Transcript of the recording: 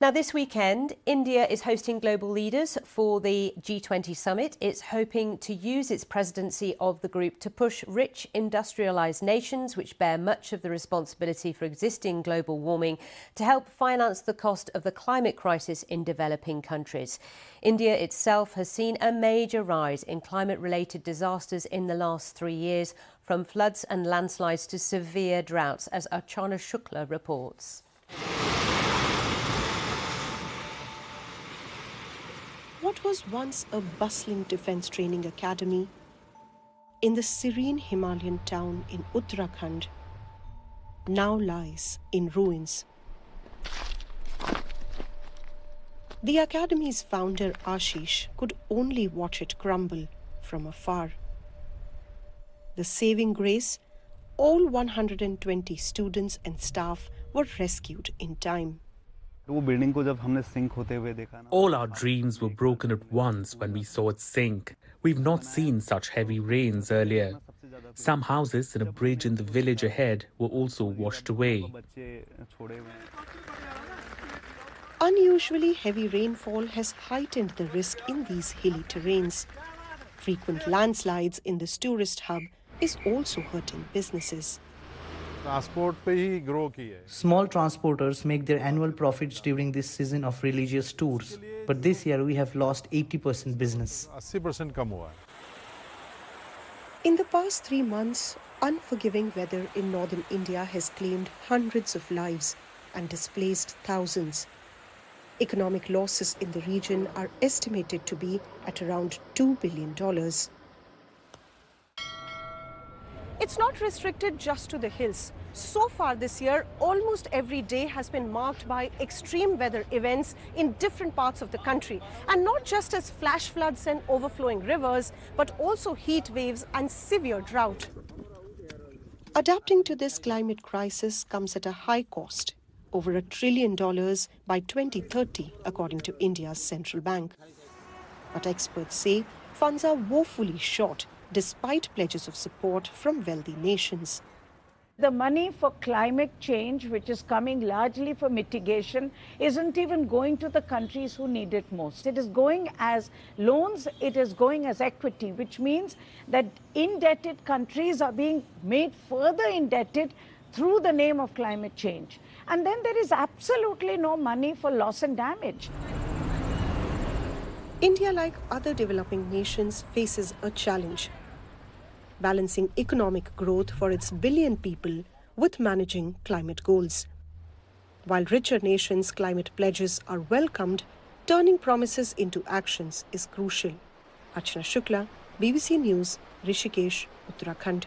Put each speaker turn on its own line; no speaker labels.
Now, this weekend, India is hosting global leaders for the G20 summit. It's hoping to use its presidency of the group to push rich industrialised nations, which bear much of the responsibility for existing global warming, to help finance the cost of the climate crisis in developing countries. India itself has seen a major rise in climate-related disasters in the last 3 years, from floods and landslides to severe droughts, as Archana Shukla reports.
What was once a bustling defence training academy in the serene Himalayan town in Uttarakhand now lies in ruins. The academy's founder Ashish could only watch it crumble from afar. The saving grace, all 120 students and staff were rescued in time.
All our dreams were broken at once when we saw it sink. We've not seen such heavy rains earlier. Some houses and a bridge in the village ahead were also washed away.
Unusually heavy rainfall has heightened the risk in these hilly terrains. Frequent landslides in this tourist hub is also hurting businesses.
Small transporters make their annual profits during this season of religious tours, but this year we have lost 80% business.
In the past 3 months, unforgiving weather in northern India has claimed hundreds of lives and displaced thousands. Economic losses in the region are estimated to be at around $2 billion. It's not restricted just to the hills. So far this year, almost every day has been marked by extreme weather events in different parts of the country. And not just as flash floods and overflowing rivers, but also heat waves and severe drought. Adapting to this climate crisis comes at a high cost, over $1 trillion by 2030, according to India's central bank. But experts say funds are woefully short, despite pledges of support from wealthy nations.
The money for climate change, which is coming largely for mitigation, isn't even going to the countries who need it most. It is going as loans, it is going as equity, which means that indebted countries are being made further indebted through the name of climate change. And then there is absolutely no money for loss and damage.
India, like other developing nations, faces a challenge: balancing economic growth for its billion people with managing climate goals. While richer nations' climate pledges are welcomed, turning promises into actions is crucial. Archana Shukla, BBC News, Rishikesh, Uttarakhand.